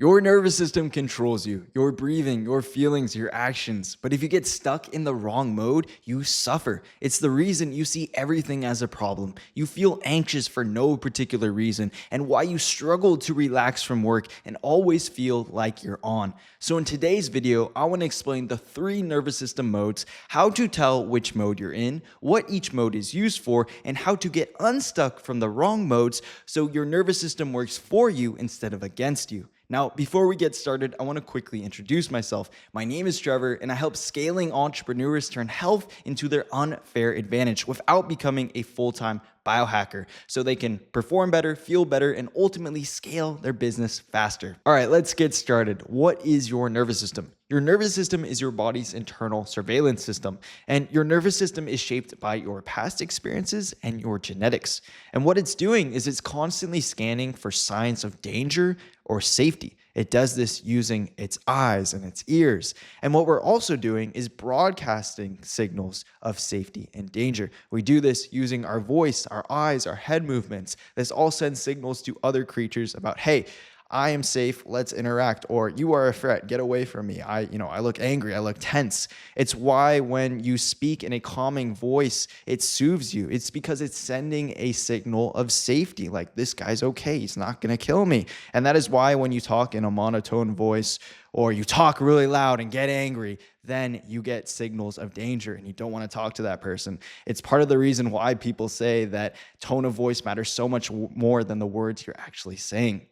Your nervous system controls you, your breathing, your feelings, your actions. But if you get stuck in the wrong mode, you suffer. It's the reason you see everything as a problem. You feel anxious for no particular reason, and why you struggle to relax from work and always feel like you're on. So in today's video, I want to explain the 3 nervous system modes, how to tell which mode you're in, what each mode is used for, and how to get unstuck from the wrong modes so your nervous system works for you instead of against you. Now, before we get started, I want to quickly introduce myself. My name is Trevor, and I help scaling entrepreneurs turn health into their unfair advantage without becoming a full-time biohacker so they can perform better, feel better, and ultimately scale their business faster. All right, let's get started. What is your nervous system? Your nervous system is your body's internal surveillance system, and your nervous system is shaped by your past experiences and your genetics. And what it's doing is it's constantly scanning for signs of danger or safety. It does this using its eyes and its ears. And what we're also doing is broadcasting signals of safety and danger. We do this using our voice, our eyes, our head movements. This all sends signals to other creatures about, hey, I am safe, let's interact, or you are a threat, get away from me. I look angry, I look tense. It's why when you speak in a calming voice, it soothes you. It's because it's sending a signal of safety, like this guy's okay, he's not gonna kill me. And that is why when you talk in a monotone voice, or you talk really loud and get angry, then you get signals of danger and you don't want to talk to that person. It's part of the reason why people say that tone of voice matters so much more than the words you're actually saying.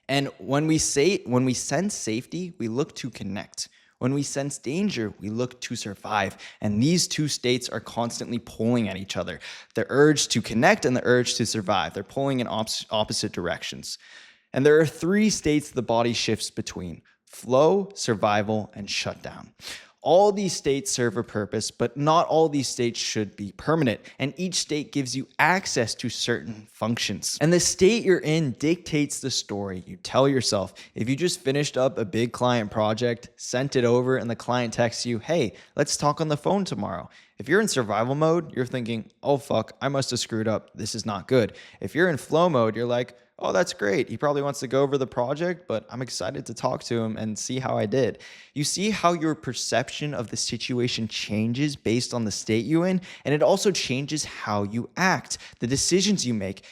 And when we sense safety, we look to connect. When we sense danger, we look to survive. And these two states are constantly pulling at each other. The urge to connect and the urge to survive. They're pulling in opposite directions. And there are 3 states the body shifts between: flow, survival, and shutdown. All these states serve a purpose, but not all these states should be permanent, and each state gives you access to certain functions. And the state you're in dictates the story you tell yourself. If you just finished up a big client project, sent it over, and the client texts you, hey, let's talk on the phone tomorrow. If you're in survival mode, you're thinking, oh fuck, I must have screwed up, this is not good. If you're in flow mode, you're like, oh, that's great. He probably wants to go over the project, but I'm excited to talk to him and see how I did. You see how your perception of the situation changes based on the state you're in, and it also changes how you act, the decisions you make,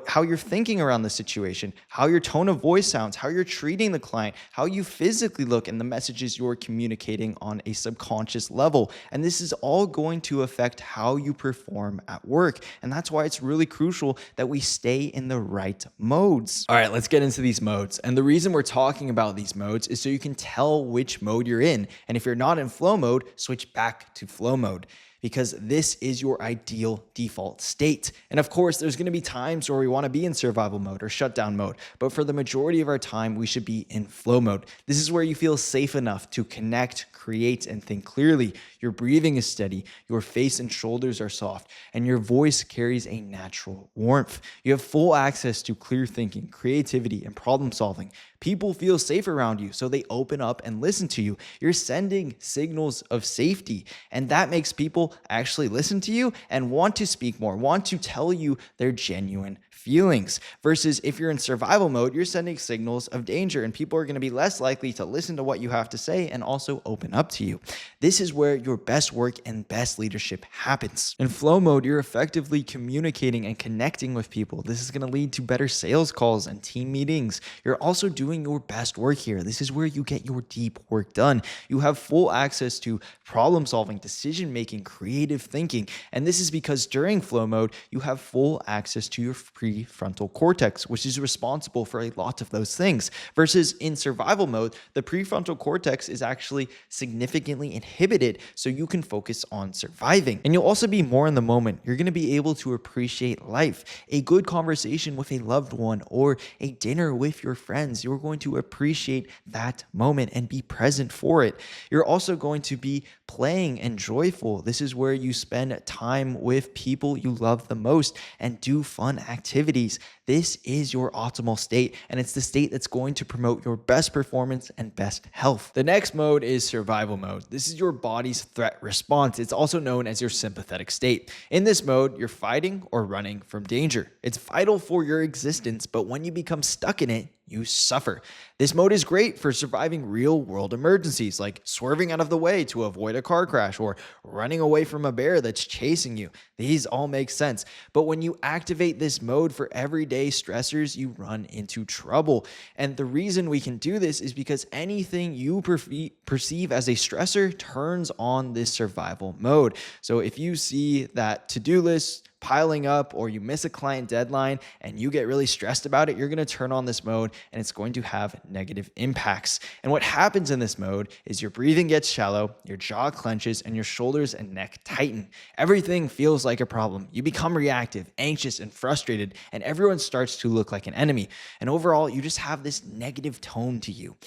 how you're thinking around the situation, how your tone of voice sounds, how you're treating the client, how you physically look, and the messages you're communicating on a subconscious level. And this is all going to affect how you perform at work. And that's why it's really crucial that we stay in the right modes. All right, let's get into these modes. And the reason we're talking about these modes is so you can tell which mode you're in. And if you're not in flow mode, switch back to flow mode, because this is your ideal default state. And of course, there's going to be times where we want to be in survival mode or shutdown mode, but for the majority of our time, we should be in flow mode. This is where you feel safe enough to connect, create, and think clearly. Your breathing is steady, your face and shoulders are soft, and your voice carries a natural warmth. You have full access to clear thinking, creativity, and problem solving. People feel safe around you, so they open up and listen to you. You're sending signals of safety, and that makes people actually listen to you and want to speak more, want to tell you their genuine feelings. Versus if you're in survival mode, you're sending signals of danger, and people are going to be less likely to listen to what you have to say and also open up to you. This is where your best work and best leadership happens. In flow mode, you're effectively communicating and connecting with people. This is going to lead to better sales calls and team meetings. You're also doing your best work here. This is where you get your deep work done. You have full access to problem solving, decision making, creative thinking. And this is because during flow mode, you have full access to your prefrontal cortex, which is responsible for a lot of those things. Versus in survival mode, the prefrontal cortex is actually significantly inhibited, so you can focus on surviving. And you'll also be more in the moment. You're going to be able to appreciate life, a good conversation with a loved one, or a dinner with your friends. You're going to appreciate that moment and be present for it. You're also going to be playing and joyful. This is where you spend time with people you love the most and do fun activities. This is your optimal state, and it's the state that's going to promote your best performance and best health. The next mode is survival mode. This is your body's threat response. It's also known as your sympathetic state. In this mode, you're fighting or running from danger. It's vital for your existence, but when you become stuck in it, you suffer. This mode is great for surviving real world emergencies like swerving out of the way to avoid a car crash or running away from a bear that's chasing you. These all make sense. But when you activate this mode for everyday stressors, you run into trouble. And the reason we can do this is because anything you perceive as a stressor turns on this survival mode. So if you see that to-do list piling up or you miss a client deadline and you get really stressed about it, you're going to turn on this mode and it's going to have negative impacts. And what happens in this mode is your breathing gets shallow, your jaw clenches, and your shoulders and neck tighten. Everything feels like a problem. You become reactive, anxious, and frustrated, and everyone starts to look like an enemy. And overall, you just have this negative tone to you.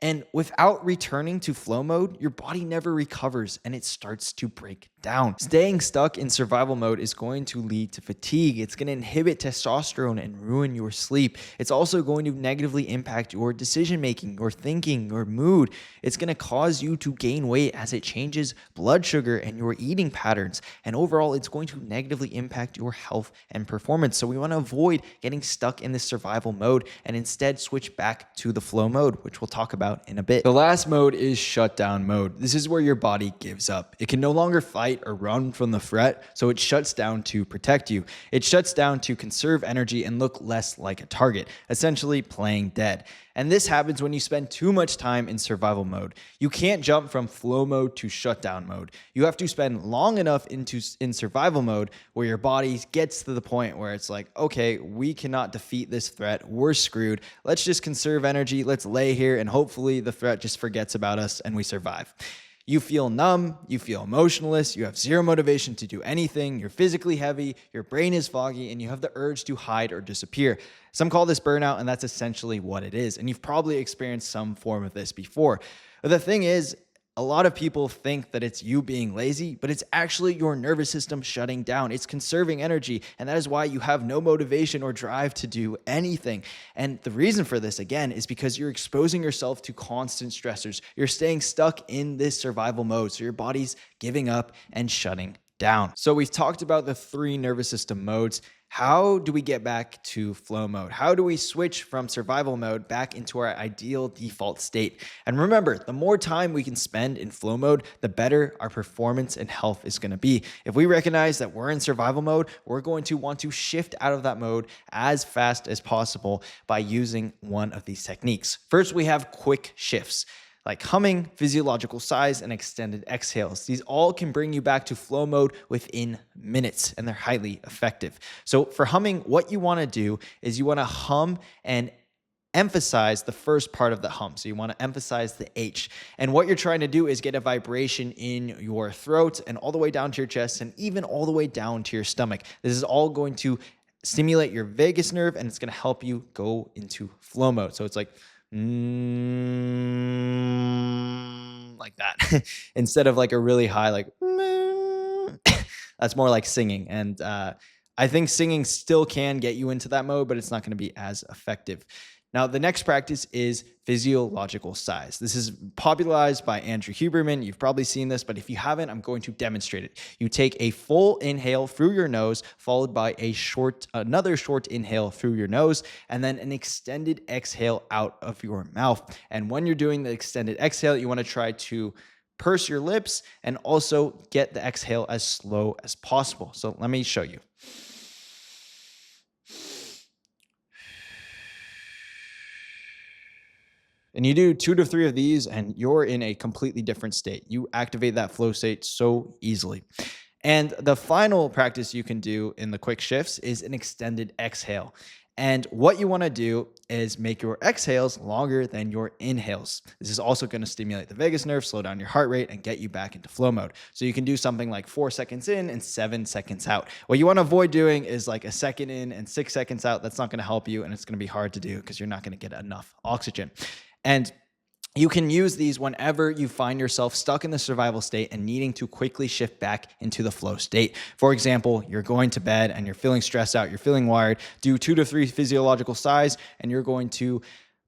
And without returning to flow mode, your body never recovers and it starts to break down. Staying stuck in survival mode is going to lead to fatigue. It's going to inhibit testosterone and ruin your sleep. It's also going to negatively impact your decision making, your thinking, your mood. It's going to cause you to gain weight as it changes blood sugar and your eating patterns. And overall, it's going to negatively impact your health and performance. So we want to avoid getting stuck in this survival mode and instead switch back to the flow mode, which we'll talk about in a bit. The last mode is shutdown mode. This is where your body gives up. It can no longer fight or run from the threat, so it shuts down to protect you. It shuts down to conserve energy and look less like a target, essentially playing dead. And this happens when you spend too much time in survival mode. You can't jump from flow mode to shutdown mode. You have to spend long enough in survival mode where your body gets to the point where it's like, okay, we cannot defeat this threat. We're screwed. Let's just conserve energy. Let's lay here and hopefully the threat just forgets about us and we survive. You feel numb, you feel emotionless, you have zero motivation to do anything, you're physically heavy, your brain is foggy, and you have the urge to hide or disappear. Some call this burnout, and that's essentially what it is. And you've probably experienced some form of this before. But the thing is, a lot of people think that it's you being lazy, but it's actually your nervous system shutting down. It's conserving energy, and that is why you have no motivation or drive to do anything. And the reason for this, again, is because you're exposing yourself to constant stressors. You're staying stuck in this survival mode, so your body's giving up and shutting down. So we've talked about the 3 nervous system modes. How do we get back to flow mode? How do we switch from survival mode back into our ideal default state? And remember, the more time we can spend in flow mode, the better our performance and health is going to be. If we recognize that we're in survival mode, we're going to want to shift out of that mode as fast as possible by using one of these techniques. First, we have quick shifts, like humming, physiological sighs, and extended exhales. These all can bring you back to flow mode within minutes, and they're highly effective. So for humming, what you want to do is you want to hum and emphasize the first part of the hum. So you want to emphasize the H. And what you're trying to do is get a vibration in your throat and all the way down to your chest and even all the way down to your stomach. This is all going to stimulate your vagus nerve, and it's going to help you go into flow mode. So it's like like that instead of like a really high like that's more like singing. And I think singing still can get you into that mode, but it's not going to be as effective. Now, the next practice is physiological sighs. This is popularized by Andrew Huberman. You've probably seen this, but if you haven't, I'm going to demonstrate it. You take a full inhale through your nose, followed by another short inhale through your nose, and then an extended exhale out of your mouth. And when you're doing the extended exhale, you want to try to purse your lips and also get the exhale as slow as possible. So let me show you. And you do 2 to 3 of these and you're in a completely different state. You activate that flow state so easily. And the final practice you can do in the quick shifts is an extended exhale. And what you want to do is make your exhales longer than your inhales. This is also going to stimulate the vagus nerve, slow down your heart rate, and get you back into flow mode. So you can do something like 4 seconds in and 7 seconds out. What you want to avoid doing is like a second in and 6 seconds out. That's not going to help you, and it's going to be hard to do because you're not going to get enough oxygen. And You can use these whenever you find yourself stuck in the survival state and needing to quickly shift back into the flow state. For example, you're going to bed and you're feeling stressed out, you're feeling wired, do 2 to 3 physiological sighs, and you're going to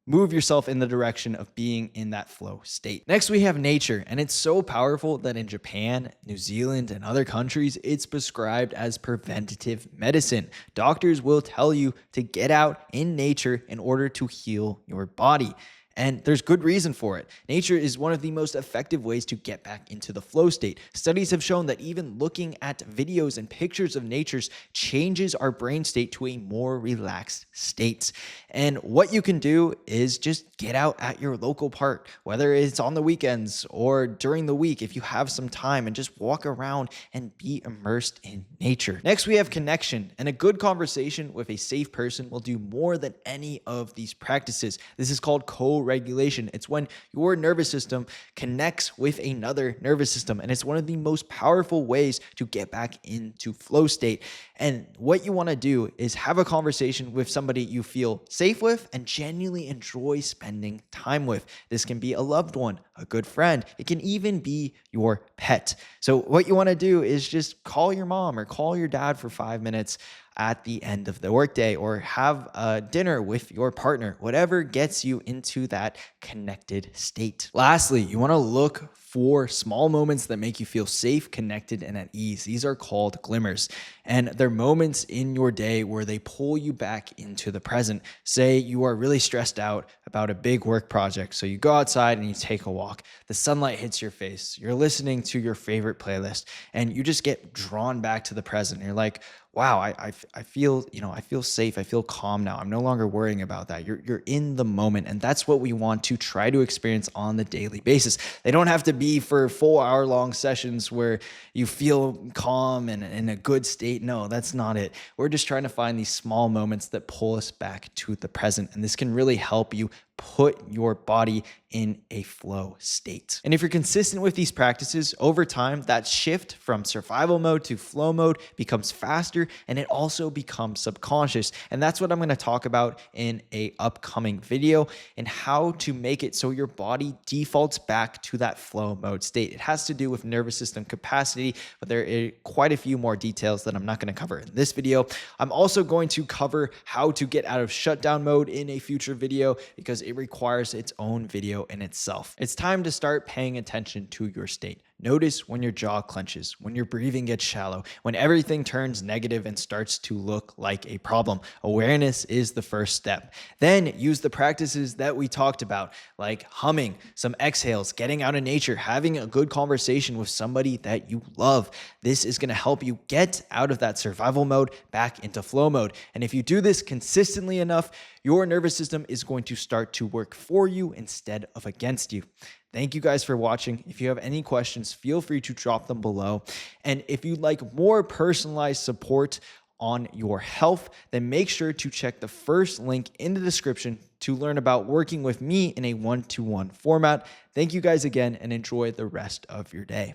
move yourself in the direction of being in that flow state. Next, we have nature, and it's so powerful that in Japan, New Zealand, and other countries, it's prescribed as preventative medicine. Doctors will tell you to get out in nature in order to heal your body. And there's good reason for it. Nature is one of the most effective ways to get back into the flow state. Studies have shown that even looking at videos and pictures of nature changes our brain state to a more relaxed state. And what you can do is just get out at your local park, whether it's on the weekends or during the week, if you have some time, and just walk around and be immersed in nature. Next, we have connection, and a good conversation with a safe person will do more than any of these practices. This is called co-regulation. It's when your nervous system connects with another nervous system, and it's one of the most powerful ways to get back into flow state. And what you want to do is have a conversation with somebody you feel safe with and genuinely enjoy spending time with. This can be a loved one, a good friend. It can even be your pet. So what you want to do is just call your mom or call your dad for 5 minutes at the end of the workday, or have a dinner with your partner, whatever gets you into that connected state. Lastly, you want to look for small moments that make you feel safe, connected, and at ease. These are called glimmers, and they're moments in your day where they pull you back into the present. Say you are really stressed out about a big work project, so you go outside and you take a walk. The sunlight hits your face, you're listening to your favorite playlist, and you just get drawn back to the present. You're like, wow, I feel, I feel safe. I feel calm now. I'm no longer worrying about that. You're in the moment. And that's what we want to try to experience on the daily basis. They don't have to be for 4-hour long sessions where you feel calm and in a good state. No, that's not it. We're just trying to find these small moments that pull us back to the present. And this can really help you put your body in a flow state. And if you're consistent with these practices over time, that shift from survival mode to flow mode becomes faster, and it also becomes subconscious. And that's what I'm going to talk about in a upcoming video, and how to make it so your body defaults back to that flow mode state. It has to do with nervous system capacity, but there are quite a few more details that I'm not going to cover in this video. I'm also going to cover how to get out of shutdown mode in a future video, because it requires its own video in itself. It's time to start paying attention to your state. Notice when your jaw clenches, when your breathing gets shallow, when everything turns negative and starts to look like a problem. Awareness is the first step. Then use the practices that we talked about, like humming, some exhales, getting out in nature, having a good conversation with somebody that you love. This is going to help you get out of that survival mode back into flow mode. And if you do this consistently enough, your nervous system is going to start to work for you instead of against you. Thank you guys for watching. If you have any questions, feel free to drop them below. And if you'd like more personalized support on your health, then make sure to check the first link in the description to learn about working with me in a one-to-one format. Thank you guys again, and enjoy the rest of your day.